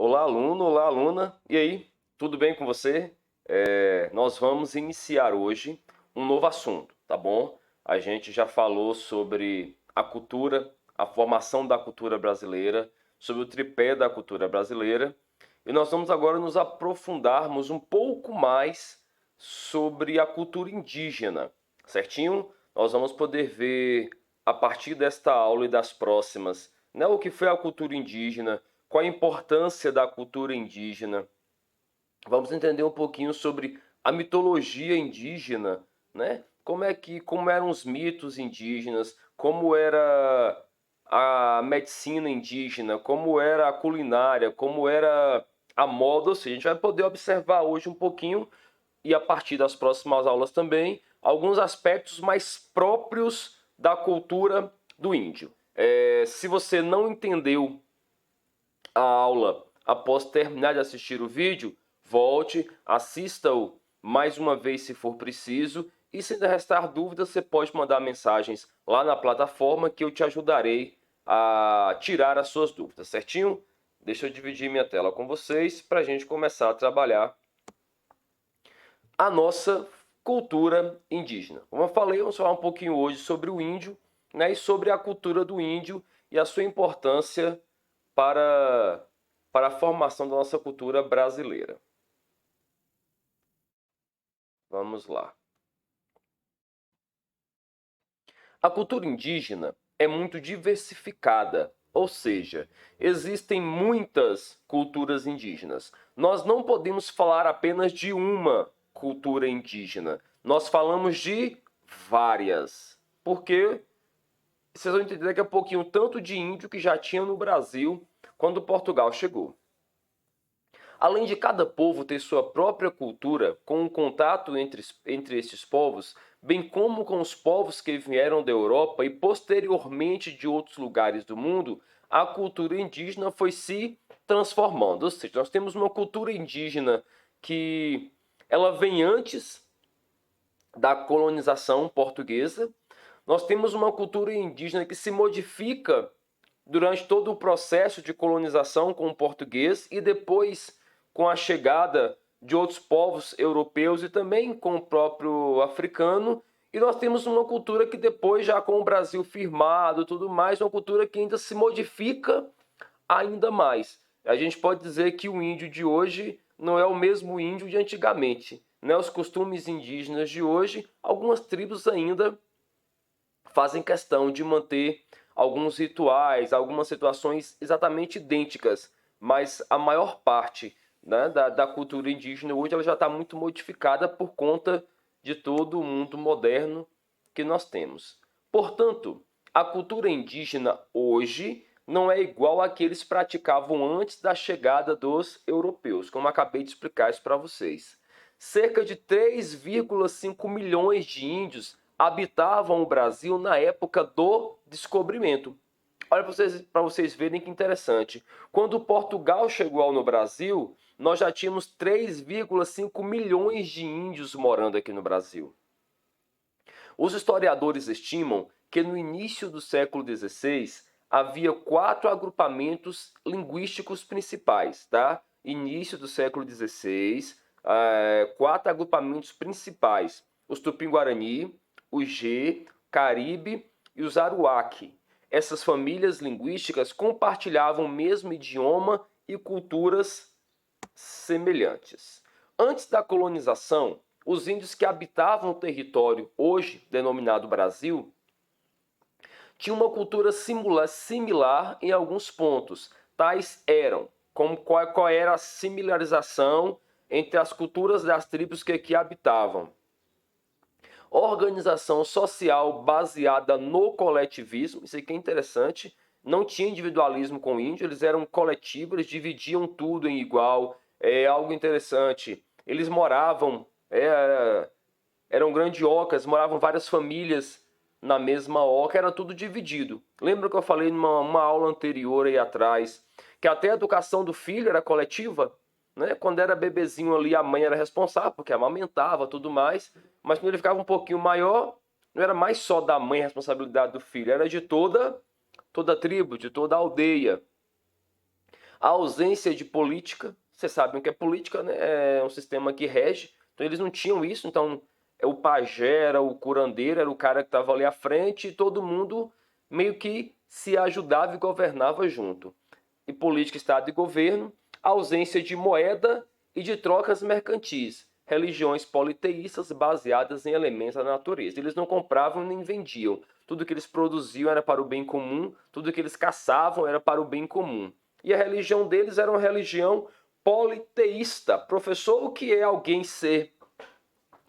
Olá, aluno, olá, aluna. E aí, tudo bem com você? Nós vamos iniciar hoje um novo assunto, tá bom? A gente já falou sobre a cultura, a formação da cultura brasileira, sobre o tripé da cultura brasileira, e nós vamos agora nos aprofundarmos um pouco mais sobre a cultura indígena, certinho? Nós vamos poder ver a partir desta aula e das próximas, né, o que foi a cultura indígena, qual a importância da cultura indígena. Vamos entender um pouquinho sobre a mitologia indígena, né? Como eram os mitos indígenas, como era a medicina indígena, como era a culinária, como era a moda, ou seja, a gente vai poder observar hoje um pouquinho e a partir das próximas aulas também alguns aspectos mais próprios da cultura do índio. Se você não entendeu a aula após terminar de assistir o vídeo, volte, assista-o mais uma vez se for preciso e se ainda restar dúvidas, você pode mandar mensagens lá na plataforma que eu te ajudarei a tirar as suas dúvidas, certinho? Deixa eu dividir minha tela com vocês para a gente começar a trabalhar a nossa cultura indígena. Como eu falei, vamos falar um pouquinho hoje sobre o índio, né, e sobre a cultura do índio e a sua importância para, para a formação da nossa cultura brasileira. Vamos lá. A cultura indígena é muito diversificada, ou seja, existem muitas culturas indígenas. Nós não podemos falar apenas de uma cultura indígena. Nós falamos de várias. Porque vocês vão entender daqui a pouquinho o tanto de índio que já tinha no Brasil quando Portugal chegou. Além de cada povo ter sua própria cultura, com um contato entre esses povos, bem como com os povos que vieram da Europa e posteriormente de outros lugares do mundo, a cultura indígena foi se transformando. Ou seja, nós temos uma cultura indígena que ela vem antes da colonização portuguesa. Nós temos uma cultura indígena que se modifica durante todo o processo de colonização com o português e depois com a chegada de outros povos europeus e também com o próprio africano. E nós temos uma cultura que depois, já com o Brasil firmado e tudo mais, uma cultura que ainda se modifica ainda mais. A gente pode dizer que o índio de hoje não é o mesmo índio de antigamente. Né? Os costumes indígenas de hoje, algumas tribos ainda fazem questão de manter alguns rituais, algumas situações exatamente idênticas, mas a maior parte, né, da cultura indígena hoje ela já está muito modificada por conta de todo o mundo moderno que nós temos. Portanto, a cultura indígena hoje não é igual à que eles praticavam antes da chegada dos europeus, como acabei de explicar isso para vocês. Cerca de 3,5 milhões de índios habitavam o Brasil na época do descobrimento. Olha para vocês verem que interessante. Quando Portugal chegou no Brasil, nós já tínhamos 3,5 milhões de índios morando aqui no Brasil. Os historiadores estimam que no início do século XVI havia 4 agrupamentos linguísticos principais, tá? Início do século XVI, 4 agrupamentos principais: os Tupim-Guarani, o G, Caribe e os Aruaque. Essas famílias linguísticas compartilhavam o mesmo idioma e culturas semelhantes. Antes da colonização, os índios que habitavam o território hoje denominado Brasil tinham uma cultura similar em alguns pontos. Tais eram, qual era a similarização entre as culturas das tribos que aqui habitavam? Organização social baseada no coletivismo, isso aqui é interessante, não tinha individualismo com o índio, eles eram coletivos, eles dividiam tudo em igual, é algo interessante. Eles moravam, eram grandiocas, moravam várias famílias na mesma oca, era tudo dividido. Lembra que eu falei numa aula anterior aí atrás, que até a educação do filho era coletiva? Né? Quando era bebezinho ali, a mãe era responsável, porque amamentava tudo mais, mas quando ele ficava um pouquinho maior, não era mais só da mãe a responsabilidade do filho, era de toda a tribo, de toda a aldeia. A ausência de política, vocês sabem o que é política, né? É um sistema que rege, então eles não tinham isso, então o pajé era o curandeiro, era o cara que estava ali à frente e todo mundo meio que se ajudava e governava junto. E política, Estado e governo, ausência de moeda e de trocas mercantis, religiões politeístas baseadas em elementos da natureza. Eles não compravam nem vendiam. Tudo que eles produziam era para o bem comum, tudo que eles caçavam era para o bem comum. E a religião deles era uma religião politeísta. Professor, o que é alguém ser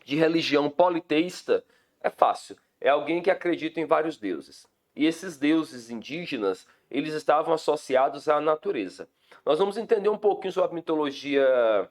de religião politeísta? É fácil. É alguém que acredita em vários deuses. E esses deuses indígenas, eles estavam associados à natureza. Nós vamos entender um pouquinho sobre a mitologia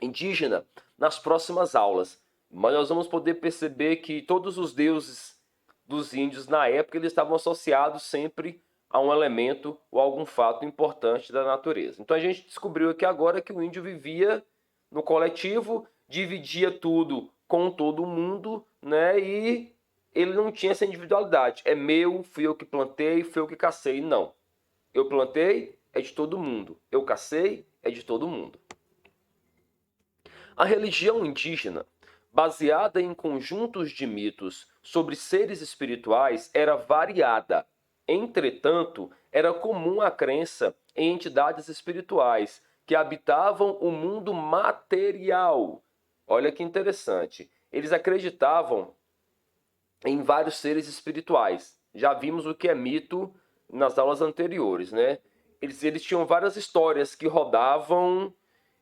indígena nas próximas aulas. Mas nós vamos poder perceber que todos os deuses dos índios na época eles estavam associados sempre a um elemento ou algum fato importante da natureza. Então a gente descobriu aqui agora que o índio vivia no coletivo, dividia tudo com todo mundo, né? E ele não tinha essa individualidade. É meu, fui eu que plantei, fui eu que cacei. Não. Eu plantei, é de todo mundo. Eu cacei, é de todo mundo. A religião indígena, baseada em conjuntos de mitos sobre seres espirituais, era variada. Entretanto, era comum a crença em entidades espirituais que habitavam o mundo material. Olha que interessante. Eles acreditavam em vários seres espirituais. Já vimos o que é mito nas aulas anteriores, né? Eles tinham várias histórias que rodavam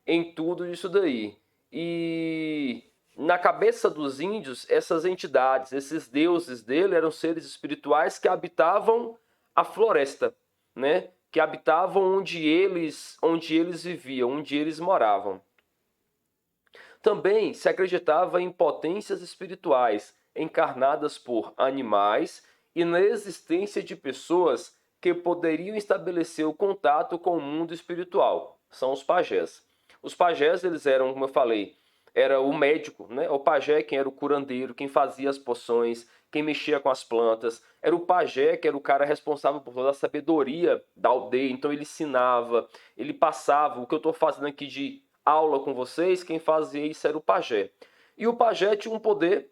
em tudo isso daí. E na cabeça dos índios, essas entidades, esses deuses dele eram seres espirituais que habitavam a floresta, né? Que habitavam onde eles viviam, onde eles moravam. Também se acreditava em potências espirituais encarnadas por animais e na existência de pessoas que poderiam estabelecer o contato com o mundo espiritual. São os pajés. Os pajés, eles eram, como eu falei, era o médico, né? O pajé, quem era o curandeiro, quem fazia as poções, quem mexia com as plantas. Era o pajé, que era o cara responsável por toda a sabedoria da aldeia. Então ele ensinava, ele passava. O que eu estou fazendo aqui de aula com vocês, quem fazia isso era o pajé. E o pajé tinha um poder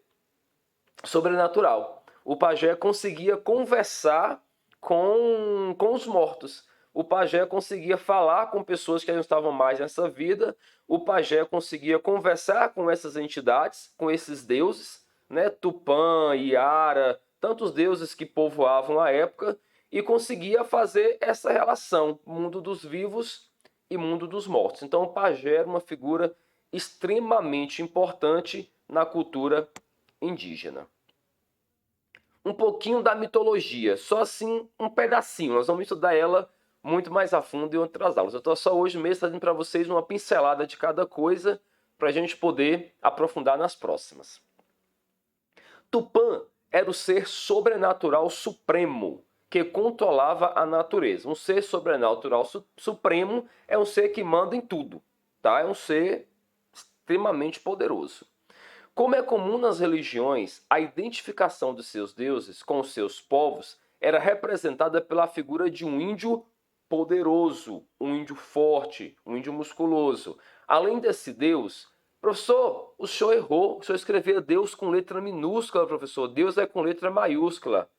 sobrenatural. O pajé conseguia conversar com os mortos. O pajé conseguia falar com pessoas que não estavam mais nessa vida. O pajé conseguia conversar com essas entidades, com esses deuses, né? Tupã, Iara, tantos deuses que povoavam a época, e conseguia fazer essa relação, mundo dos vivos e mundo dos mortos. Então o pajé era uma figura extremamente importante na cultura indígena. Um pouquinho da mitologia, só assim um pedacinho. Nós vamos estudar ela muito mais a fundo em outras aulas. Eu estou só hoje mesmo trazendo para vocês uma pincelada de cada coisa para a gente poder aprofundar nas próximas. Tupã era o ser sobrenatural supremo que controlava a natureza. Um ser sobrenatural supremo é um ser que manda em tudo, tá? É um ser extremamente poderoso. Como é comum nas religiões, a identificação de seus deuses com os seus povos era representada pela figura de um índio poderoso, um índio forte, um índio musculoso. Além desse deus, professor, o senhor errou, o senhor escreveu Deus com letra minúscula, professor, Deus é com letra maiúscula.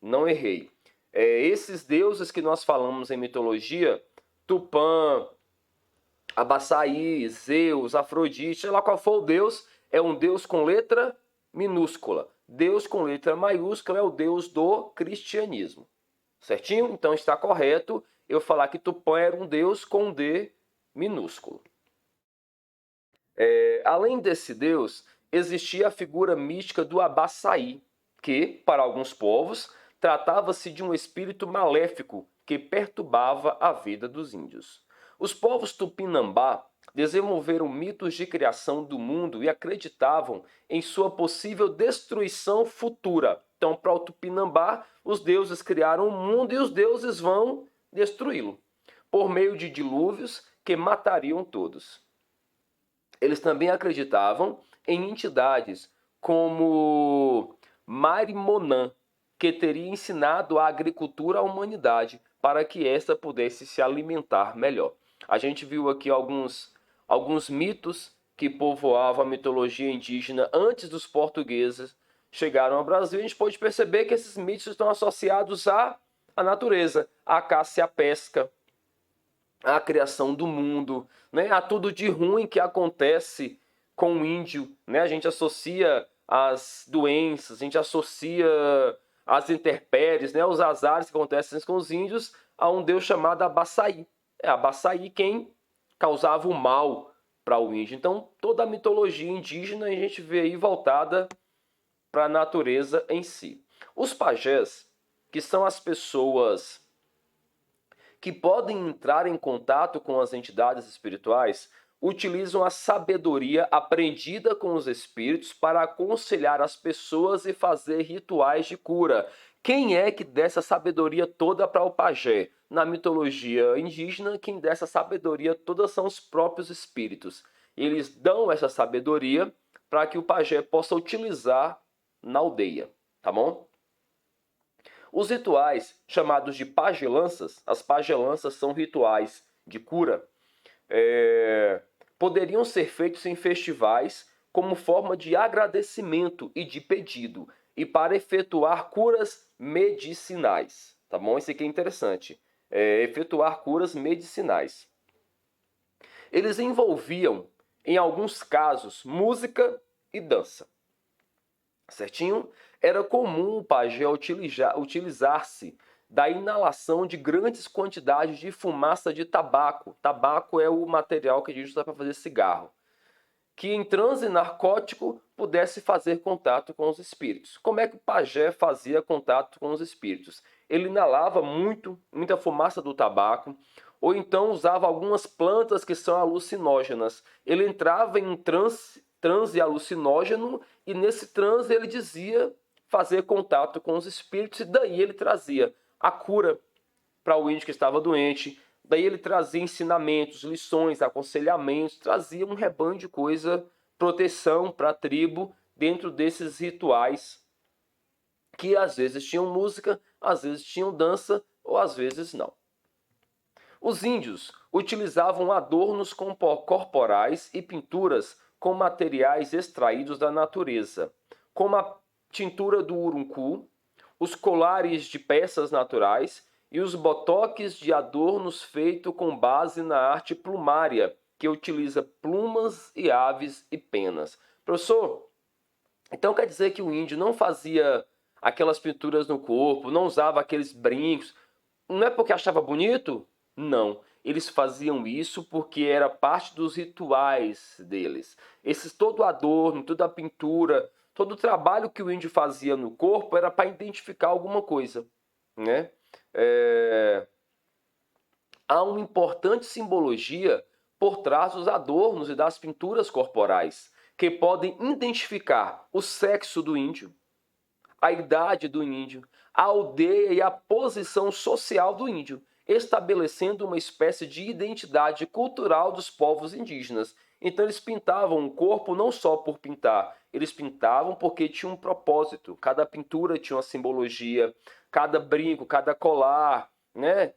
Não errei. Esses deuses que nós falamos em mitologia, Tupã, Abaçaí, Zeus, Afrodite, sei lá qual for o deus, é um deus com letra minúscula. Deus com letra maiúscula é o deus do cristianismo. Certinho? Então está correto eu falar que Tupã era um deus com D minúsculo. Além desse deus, existia a figura mística do Abaçaí, que, para alguns povos, tratava-se de um espírito maléfico que perturbava a vida dos índios. Os povos tupinambá desenvolveram mitos de criação do mundo e acreditavam em sua possível destruição futura. Então, para o Tupinambá, os deuses criaram o mundo e os deuses vão destruí-lo, por meio de dilúvios que matariam todos. Eles também acreditavam em entidades como Marimonã, que teria ensinado a agricultura à humanidade, para que esta pudesse se alimentar melhor. A gente viu aqui alguns mitos que povoavam a mitologia indígena antes dos portugueses chegaram ao Brasil. A gente pode perceber que esses mitos estão associados à natureza, à caça e à pesca, à criação do mundo, né? A tudo de ruim que acontece com o índio, né? A gente associa as doenças, a gente associa as intempéries, né? Os azares que acontecem com os índios a um deus chamado Abaçaí. É Abaçaí quem causava o mal para o índio. Então, toda a mitologia indígena a gente vê aí voltada para a natureza em si. Os pajés, que são as pessoas que podem entrar em contato com as entidades espirituais, utilizam a sabedoria aprendida com os espíritos para aconselhar as pessoas e fazer rituais de cura. Quem é que dá essa sabedoria toda para o pajé? Na mitologia indígena, quem dá essa sabedoria toda são os próprios espíritos. Eles dão essa sabedoria para que o pajé possa utilizar na aldeia, tá bom? Os rituais chamados de pagelanças, as pagelanças são rituais de cura, poderiam ser feitos em festivais como forma de agradecimento e de pedido e para efetuar curas medicinais, tá bom? Isso aqui é interessante, efetuar curas medicinais. Eles envolviam, em alguns casos, música e dança, certinho? Era comum o pajé utilizar-se da inalação de grandes quantidades de fumaça de tabaco. Tabaco é o material que a gente usa para fazer cigarro. Que em transe narcótico pudesse fazer contato com os espíritos. Como é que o pajé fazia contato com os espíritos? Ele inalava muita fumaça do tabaco, ou então usava algumas plantas que são alucinógenas. Ele entrava em um transe alucinógeno e nesse transe ele dizia fazer contato com os espíritos e daí ele trazia a cura para o índio que estava doente, daí ele trazia ensinamentos, lições, aconselhamentos, trazia um rebanho de coisa, proteção para a tribo dentro desses rituais que às vezes tinham música, às vezes tinham dança ou às vezes não. Os índios utilizavam adornos corporais e pinturas com materiais extraídos da natureza, como a tintura do uruncu, os colares de peças naturais e os botoques de adornos feitos com base na arte plumária, que utiliza plumas e aves e penas. Professor, então quer dizer que o índio não fazia aquelas pinturas no corpo, não usava aqueles brincos, não é porque achava bonito? Não. Eles faziam isso porque era parte dos rituais deles. Todo o adorno, toda a pintura, todo o trabalho que o índio fazia no corpo era para identificar alguma coisa, né? Há uma importante simbologia por trás dos adornos e das pinturas corporais, que podem identificar o sexo do índio, a idade do índio, a aldeia e a posição social do índio, estabelecendo uma espécie de identidade cultural dos povos indígenas. Então eles pintavam o corpo não só por pintar, eles pintavam porque tinha um propósito. Cada pintura tinha uma simbologia, cada brinco, cada colar, né?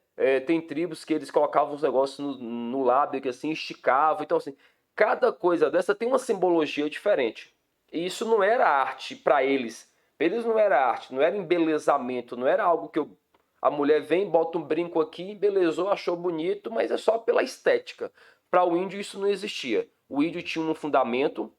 Tem tribos que eles colocavam os negócios no lábio, que assim esticavam. Então assim, cada coisa dessa tem uma simbologia diferente. E isso não era arte para eles. Para eles não era arte, não era embelezamento, não era algo que a mulher vem, bota um brinco aqui, embelezou, achou bonito, mas é só pela estética. Para o índio isso não existia. O índio tinha um fundamento,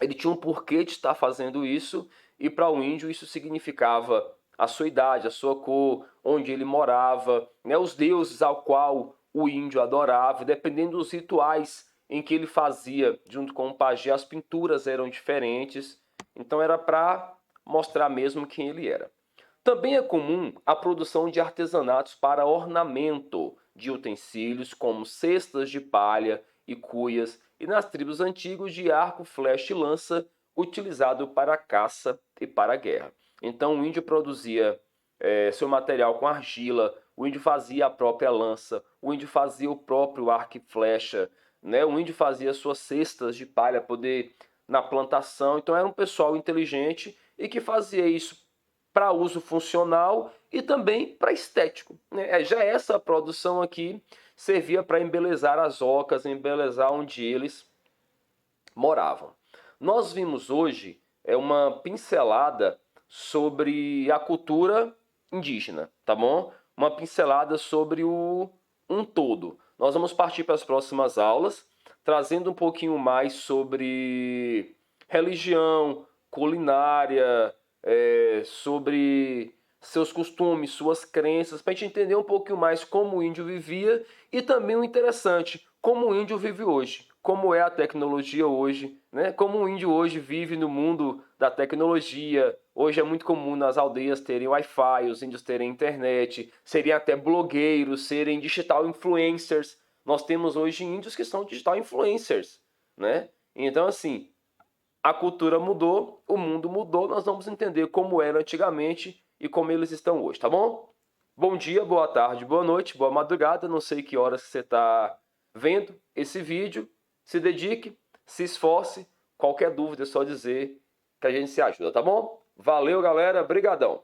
ele tinha um porquê de estar fazendo isso, e para o índio isso significava a sua idade, a sua cor, onde ele morava, né, os deuses ao qual o índio adorava, dependendo dos rituais em que ele fazia junto com o pajé, as pinturas eram diferentes, então era para mostrar mesmo quem ele era. Também é comum a produção de artesanatos para ornamento de utensílios, como cestas de palha e cuias, e nas tribos antigas de arco, flecha e lança, utilizado para caça e para a guerra. Então o índio produzia seu material com argila, o índio fazia a própria lança, o índio fazia o próprio arco e flecha, né? O índio fazia suas cestas de palha poder na plantação. Então era um pessoal inteligente e que fazia isso para uso funcional e também para estético, né? Já essa produção aqui servia para embelezar as ocas, embelezar onde eles moravam. Nós vimos hoje uma pincelada sobre a cultura indígena, tá bom? Uma pincelada sobre um todo. Nós vamos partir para as próximas aulas, trazendo um pouquinho mais sobre religião, culinária, sobre seus costumes, suas crenças, para a gente entender um pouquinho mais como o índio vivia e também o interessante, como o índio vive hoje, como é a tecnologia hoje, né? Como o índio hoje vive no mundo da tecnologia. Hoje é muito comum nas aldeias terem Wi-Fi, os índios terem internet, seriam até blogueiros, serem digital influencers. Nós temos hoje índios que são digital influencers, né? Então, assim, a cultura mudou, o mundo mudou, nós vamos entender como era antigamente e como eles estão hoje, tá bom? Bom dia, boa tarde, boa noite, boa madrugada, não sei que horas você está vendo esse vídeo. Se dedique, se esforce, qualquer dúvida é só dizer que a gente se ajuda, tá bom? Valeu, galera, brigadão!